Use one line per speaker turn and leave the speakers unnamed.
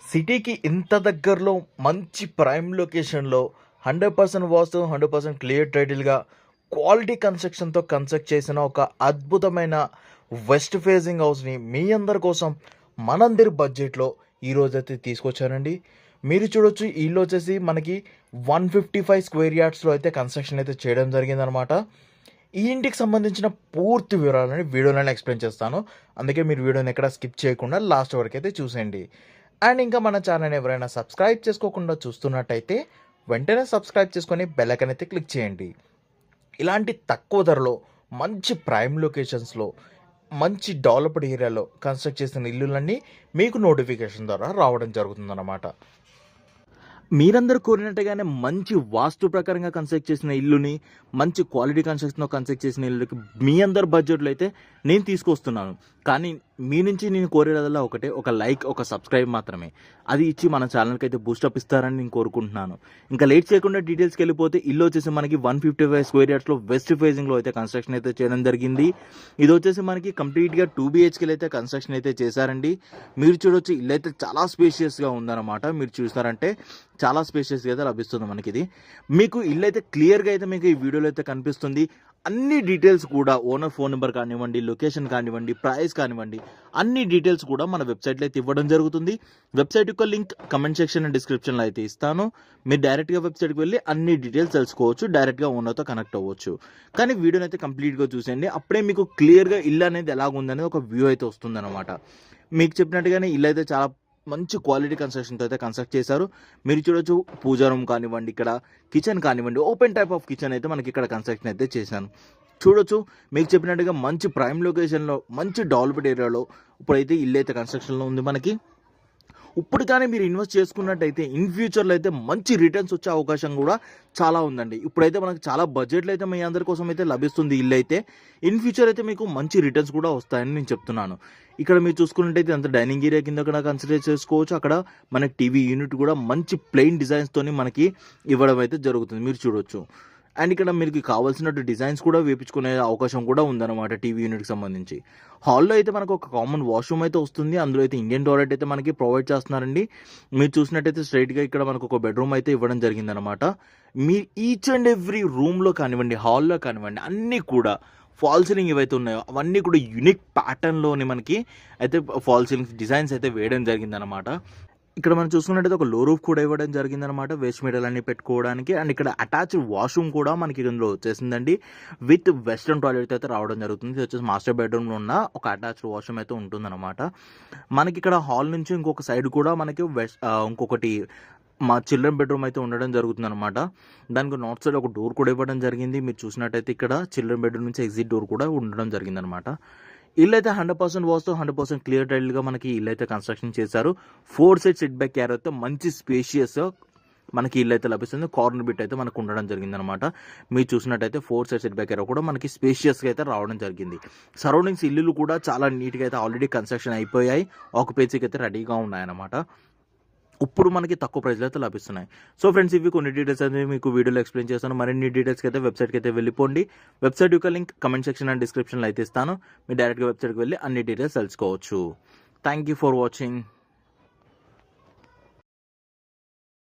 సిటీకి ఇంత దగ్గరలో మంచి ప్రైమ్ లొకేషన్‌లో 100% వాస్తు, 100% క్లియర్ టైటిల్‌గా క్వాలిటీ కన్‌స్ట్రక్షన్‌తో కన్స్ట్రక్ట్ చేసిన ఒక అద్భుతమైన వెస్ట్ ఫేసింగ్ హౌస్‌ని మీ అందరి కోసం మనందరి బడ్జెట్‌లో ఈరోజైతే తీసుకొచ్చానండి. మీరు చూడొచ్చు ఈ ఇల్లు వచ్చేసి మనకి 155 స్క్వేర్ యార్డ్స్‌లో అయితే కన్స్ట్రక్షన్ అయితే చేయడం జరిగిందనమాట. ఈ ఇంటికి సంబంధించిన పూర్తి వివరాలని వీడియోలోనే ఎక్స్‌ప్లెయిన్ చేస్తాను. అందుకే మీరు వీడియోని ఎక్కడ స్కిప్ చేయకుండా లాస్ట్ వరకైతే చూసేయండి. అండ్ ఇంకా మన ఛానల్‌ని ఎవరైనా సబ్స్క్రైబ్ చేసుకోకుండా చూస్తున్నట్టయితే వెంటనే సబ్స్క్రైబ్ చేసుకొని బెల్ ఐకాన్ అయితే క్లిక్ చేయండి. ఇలాంటి తక్కువ ధరలో మంచి ప్రైమ్ లొకేషన్స్‌లో మంచి డెవలప్డ్ ఏరియాలో కన్స్ట్రక్ట్ చేసిన ఇల్లులన్నీ మీకు నోటిఫికేషన్ ద్వారా రావడం జరుగుతుందన్నమాట. మీరందరూ కోరినట్టుగానే మంచి వాస్తు ప్రకారంగా కన్స్ట్రక్ట్ చేసిన ఇల్లుని, మంచి క్వాలిటీ కన్స్ట్రక్షన్‌తో కన్స్ట్రక్ట్ చేసిన ఇల్లుకి మీ అందరి బడ్జెట్‌లో అయితే నేను తీసుకొస్తున్నాను. కానీ మీ నుంచి నేను కోరేదల్లా ఒకటే, ఒక లైక్, ఒక సబ్స్క్రైబ్ మాత్రమే. అది ఇచ్చి మన ఛానల్‌కి అయితే బూస్టప్ ఇస్తారని నేను కోరుకుంటున్నాను. ఇంకా లేట్ చేయకుండా డీటెయిల్స్‌కి వెళ్ళిపోతే ఇల్లు వచ్చేసి మనకి 155 స్క్వేర్ యార్డ్స్‌లో వెస్ట్ ఫేసింగ్‌లో అయితే కన్స్ట్రక్షన్ అయితే చేయడం జరిగింది. ఇది వచ్చేసి మనకి కంప్లీట్‌గా 2 BHKలో అయితే కన్స్ట్రక్షన్ అయితే చేశారండి. మీరు చూడొచ్చు ఇల్లు అయితే చాలా స్పేషియస్‌గా ఉందన్నమాట. మీరు చూసారంటే చాలా స్పేషియస్‌గా అయితే లభిస్తుంది మనకి ఇది. మీకు ఇల్లు అయితే క్లియర్‌గా అయితే మీకు ఈ వీడియోలో అయితే కనిపిస్తుంది. అన్ని డీటెయిల్స్ కూడా ఓనర్ ఫోన్ నెంబర్ కానివ్వండి, లొకేషన్ కానివ్వండి, ప్రైస్ కానివ్వండి, అన్ని డీటెయిల్స్ కూడా మన వెబ్సైట్లో అయితే ఇవ్వడం జరుగుతుంది. వెబ్సైట్ యొక్క లింక్ కమెంట్ సెక్షన్ అండ్ డిస్క్రిప్షన్లో అయితే ఇస్తాను. మీరు డైరెక్ట్గా వెబ్సైట్కి వెళ్ళి అన్ని డీటెయిల్స్ తెలుసుకోవచ్చు, డైరెక్ట్గా ఓనర్తో కనెక్ట్ అవ్వచ్చు. కానీ వీడియోని అయితే కంప్లీట్గా చూసేయండి. అప్పుడే మీకు క్లియర్గా ఇల్లు అనేది ఎలాగుందనేది ఒక వ్యూ అయితే వస్తుందన్నమాట. మీకు చెప్పినట్టుగానే ఇల్లు అయితే చాలా మంచి క్వాలిటీ కన్స్ట్రక్షన్తో అయితే కన్స్ట్రక్ట్ చేశారు. మీరు చూడొచ్చు పూజా రూమ్ కానివ్వండి, ఇక్కడ కిచెన్ కానివ్వండి, ఓపెన్ టైప్ ఆఫ్ కిచెన్ అయితే మనకి ఇక్కడ కన్స్ట్రక్షన్ అయితే చేశాను. చూడొచ్చు మీకు చెప్పినట్టుగా మంచి ప్రైమ్ లొకేషన్లో, మంచి డెవలప్డ్ ఏరియాలో ఇప్పుడైతే ఇల్లు అయితే కన్స్ట్రక్షన్లో ఉంది మనకి. ఇప్పుడు కానీ మీరు ఇన్వెస్ట్ చేసుకున్నట్టయితే ఇన్ ఫ్యూచర్లో అయితే మంచి రిటర్న్స్ వచ్చే అవకాశం కూడా చాలా ఉందండి. ఇప్పుడైతే మనకు చాలా బడ్జెట్లో అయితే మీ అందరి కోసం అయితే లభిస్తుంది ఇల్లు అయితే. ఇన్ ఫ్యూచర్ అయితే మీకు మంచి రిటర్న్స్ కూడా వస్తాయని నేను చెప్తున్నాను. ఇక్కడ మీరు చూసుకున్నట్టయితే అంత డైనింగ్ ఏరియా కింద కూడా కన్సిడర్ చేసుకోవచ్చు. అక్కడ మనకి టీవీ యూనిట్ కూడా మంచి ప్లెయిన్ డిజైన్స్తోని మనకి ఇవ్వడం అయితే జరుగుతుంది, మీరు చూడొచ్చు. అండ్ ఇక్కడ మీకు కావాల్సినట్టు డిజైన్స్ కూడా వేయించుకునే అవకాశం కూడా ఉందన్నమాట టీవీ యూనిట్కి సంబంధించి. హాల్లో అయితే మనకు ఒక కామన్ వాష్రూమ్ అయితే వస్తుంది. అందులో అయితే ఇండియన్ టాయిలెట్ అయితే మనకి ప్రొవైడ్ చేస్తున్నారండి. మీరు చూసినట్టయితే స్ట్రైట్గా ఇక్కడ మనకు ఒక బెడ్రూమ్ అయితే ఇవ్వడం జరిగిందనమాట. మీ ఈచ్ అండ్ ఎవ్రీ రూమ్లో కానివ్వండి, హాల్లో కానివ్వండి, అన్నీ కూడా ఫాల్ సీలింగ్ ఏవైతే ఉన్నాయో అవన్నీ కూడా యూనిక్ ప్యాటర్న్లోని మనకి అయితే ఫాల్ సీలింగ్ డిజైన్స్ అయితే వేయడం జరిగిందనమాట. ఇక్కడ మనం చూసుకున్నట్టయితే ఒక లో రూఫ్ కూడా ఇవ్వడం జరిగిందనమాట, వేస్ట్ మెటీరియల్ అన్ని పెట్టుకోవడానికి. అండ్ ఇక్కడ అటాచ్డ్ వాష్రూమ్ కూడా మనకి ఇందులో వచ్చేసిందండి, విత్ వెస్ట్రన్ టాయిలెట్ అయితే రావడం జరుగుతుంది. ఇది వచ్చేసి మాస్టర్ బెడ్రూమ్లో ఉన్న ఒక అటాచ్డ్ వాష్రూమ్ అయితే ఉంటుందన్నమాట. మనకి ఇక్కడ హాల్ నుంచి ఇంకొక సైడ్ కూడా మనకి ఇంకొకటి మా చిల్డ్రన్ బెడ్రూమ్ అయితే ఉండడం జరుగుతుంది అనమాట. దానికి నార్త్ సైడ్ ఒక డోర్ కూడా ఇవ్వడం జరిగింది. మీరు చూసినట్టయితే ఇక్కడ చిల్డ్రన్ బెడ్రూమ్ నుంచి ఎగ్జిట్ డోర్ కూడా ఉండడం జరిగింది అనమాట. ఇల్లు అయితే 100% వాస్తు, 100% క్లియర్ టైటిల్గా మనకి ఇల్లు అయితే కన్స్ట్రక్షన్ చేశారు. 4 సైడ్ సెట్ బ్యాక్ ఏరియా అయితే మంచి స్పేషియస్ మనకి ఇల్లు అయితే లభిస్తుంది. కార్నర్ బిట్ అయితే మనకు ఉండడం జరిగిందనమాట. మీరు చూసినట్టయితే 4 సైడ్ సెట్ బ్యాక్ ఏరియా కూడా మనకి స్పేషియస్గా అయితే రావడం జరిగింది. సరౌండింగ్స్ ఇల్లులు కూడా చాలా నీట్గా అయితే ఆల్రెడీ కన్స్ట్రక్షన్ అయిపోయాయి, ఆక్యుపెన్సీకి అయితే రెడీగా ఉన్నాయన్నమాట. ఇప్పుడు మనకి తక్కువ ప్రైస్లో అయితే లభిస్తున్నాయి. సో ఫ్రెండ్స్, ఇవి కొన్ని డీటెయిల్స్ అయితే మీకు వీడియోలో ఎక్స్ప్లెయిన్ చేస్తాను. మరిన్ని డీటెయిల్స్కి అయితే వెబ్సైట్కి అయితే వెళ్ళిపోండి. వెబ్సైట్ యొక్క లింక్ కమెంట్ సెక్షన్ అండ్ డిస్క్రిప్షన్లో అయితే ఇస్తాను. మీరు డైరెక్ట్గా వెబ్సైట్కి వెళ్ళి అన్ని డీటెయిల్స్ తెలుసుకోవచ్చు. Thank you for watching.